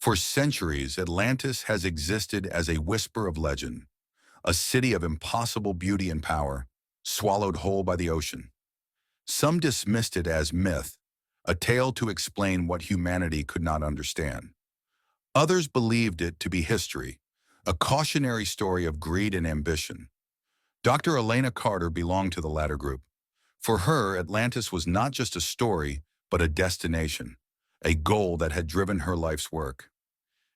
For centuries, Atlantis has existed as a whisper of legend, a city of impossible beauty and power, swallowed whole by the ocean. Some dismissed it as myth, a tale to explain what humanity could not understand. Others believed it to be history, a cautionary story of greed and ambition. Dr. Elena Carter belonged to the latter group. For her, Atlantis was not just a story, but a destination, a goal that had driven her life's work.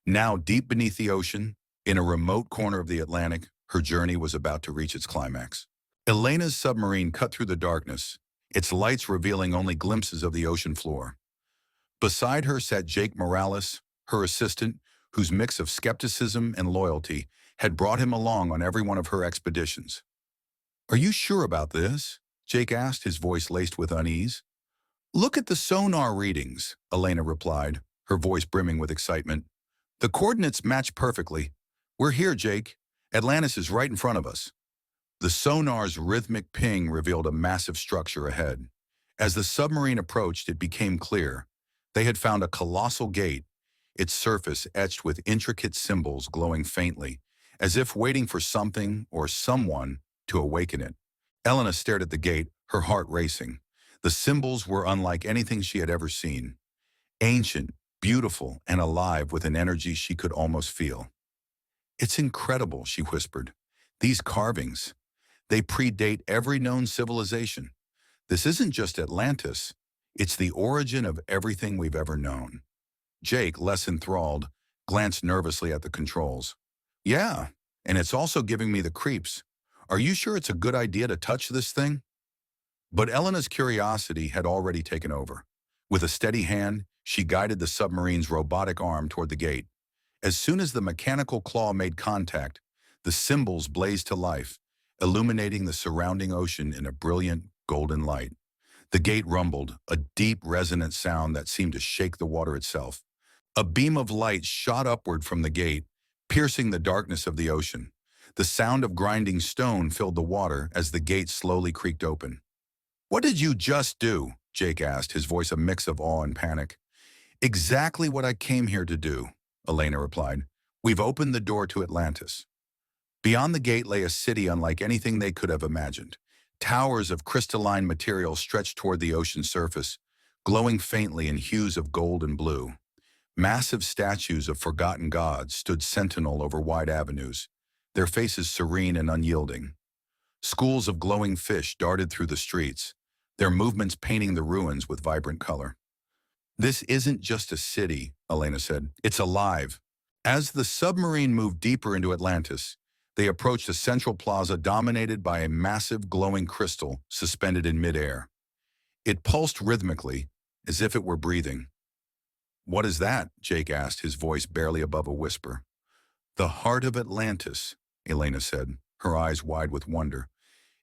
Now, deep beneath the ocean, in a remote corner of the Atlantic, her journey was about to reach its climax. Elena's submarine cut through the darkness, its lights revealing only glimpses of the ocean floor. Beside her sat Jake Morales, her assistant, whose mix of skepticism and loyalty had brought him along on every one of her expeditions. "Are you sure about this?" Jake asked, his voice laced with unease. "Look at the sonar readings," Elena replied, her voice brimming with excitement. "The coordinates match perfectly. We're here, Jake. Atlantis is right in front of us." The sonar's rhythmic ping revealed a massive structure ahead. As the submarine approached, it became clear. They had found a colossal gate, its surface etched with intricate symbols glowing faintly, as if waiting for something or someone to awaken it. Elena stared at the gate, her heart racing. The symbols were unlike anything she had ever seen. Ancient, beautiful, and alive with an energy she could almost feel. "It's incredible," she whispered. "These carvings, they predate every known civilization. This isn't just Atlantis. It's the origin of everything we've ever known." Jake, less enthralled, glanced nervously at the controls. "Yeah, and it's also giving me the creeps. Are you sure it's a good idea to touch this thing?" But Elena's curiosity had already taken over. With a steady hand, she guided the submarine's robotic arm toward the gate. As soon as the mechanical claw made contact, the symbols blazed to life, illuminating the surrounding ocean in a brilliant, golden light. The gate rumbled, a deep, resonant sound that seemed to shake the water itself. A beam of light shot upward from the gate, piercing the darkness of the ocean. The sound of grinding stone filled the water as the gate slowly creaked open. "What did you just do?" Jake asked, his voice a mix of awe and panic. "Exactly what I came here to do," Elena replied. "We've opened the door to Atlantis." Beyond the gate lay a city unlike anything they could have imagined. Towers of crystalline material stretched toward the ocean's surface, glowing faintly in hues of gold and blue. Massive statues of forgotten gods stood sentinel over wide avenues, their faces serene and unyielding. Schools of glowing fish darted through the streets, their movements painting the ruins with vibrant color. "This isn't just a city," Elena said. "It's alive." As the submarine moved deeper into Atlantis, they approached a central plaza dominated by a massive glowing crystal suspended in midair. It pulsed rhythmically, as if it were breathing. "What is that?" Jake asked, his voice barely above a whisper. "The heart of Atlantis," Elena said, her eyes wide with wonder.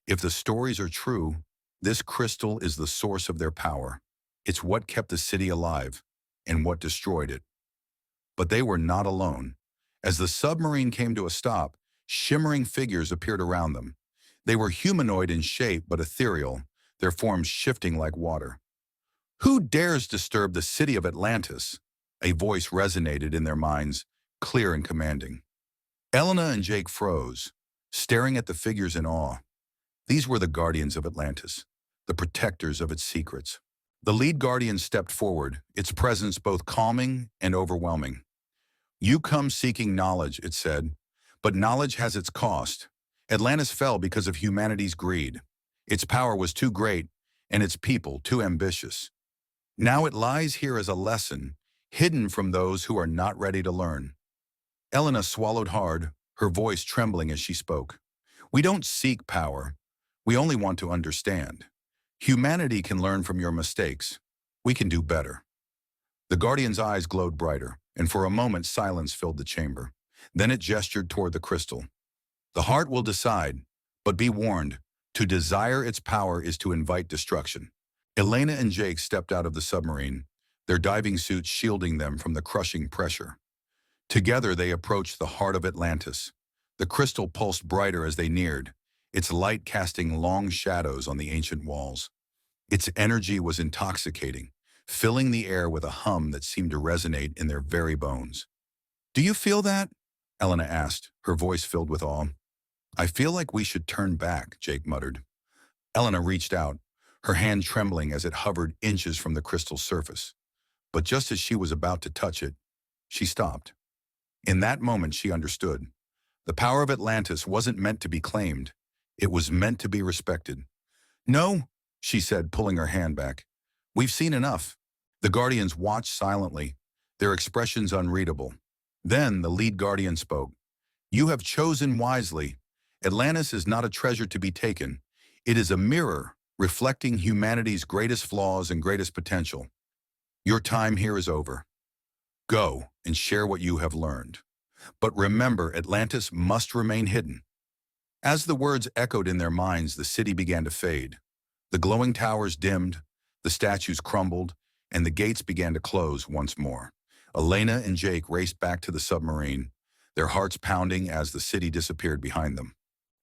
"If the stories are true, this crystal is the source of their power. It's what kept the city alive, and what destroyed it." But they were not alone. As the submarine came to a stop, shimmering figures appeared around them. They were humanoid in shape but ethereal, their forms shifting like water. "Who dares disturb the city of Atlantis?" A voice resonated in their minds, clear and commanding. Elena and Jake froze, staring at the figures in awe. These were the guardians of Atlantis, the protectors of its secrets. The lead guardian stepped forward, its presence both calming and overwhelming. "You come seeking knowledge," it said, "but knowledge has its cost. Atlantis fell because of humanity's greed. Its power was too great, and its people too ambitious. Now it lies here as a lesson, hidden from those who are not ready to learn." Elena swallowed hard, her voice trembling as she spoke. "We don't seek power. We only want to understand. Humanity can learn from your mistakes. We can do better." The Guardian's eyes glowed brighter, and for a moment silence filled the chamber. Then it gestured toward the crystal. "The heart will decide, but be warned, to desire its power is to invite destruction." Elena and Jake stepped out of the submarine, their diving suits shielding them from the crushing pressure. Together they approached the heart of Atlantis. The crystal pulsed brighter as they neared, its light casting long shadows on the ancient walls. Its energy was intoxicating, filling the air with a hum that seemed to resonate in their very bones. Do you feel that? Elena asked, her voice filled with awe. I feel like we should turn back, Jake muttered. Elena reached out, her hand trembling as it hovered inches from the crystal's surface. But just as she was about to touch it, she stopped. In that moment, she understood. The power of Atlantis wasn't meant to be claimed. It was meant to be respected. No, she said, pulling her hand back. We've seen enough. The Guardians watched silently, their expressions unreadable. Then the lead Guardian spoke. You have chosen wisely. Atlantis is not a treasure to be taken. It is a mirror reflecting humanity's greatest flaws and greatest potential. Your time here is over. Go and share what you have learned. But remember, Atlantis must remain hidden. As the words echoed in their minds, the city began to fade. The glowing towers dimmed, the statues crumbled, and the gates began to close once more. Elena and Jake raced back to the submarine, their hearts pounding as the city disappeared behind them.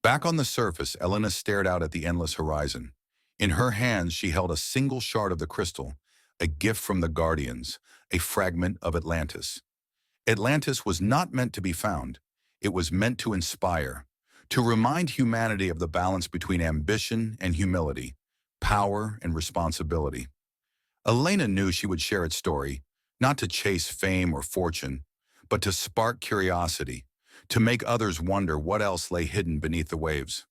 Back on the surface, Elena stared out at the endless horizon. In her hands, she held a single shard of the crystal, a gift from the Guardians, a fragment of Atlantis. Atlantis was not meant to be found. It was meant to inspire, to remind humanity of the balance between ambition and humility, power and responsibility. Elena knew she would share its story, not to chase fame or fortune, but to spark curiosity, to make others wonder what else lay hidden beneath the waves.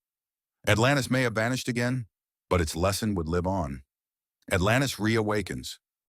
Atlantis may have vanished again, but its lesson would live on. Atlantis reawakens,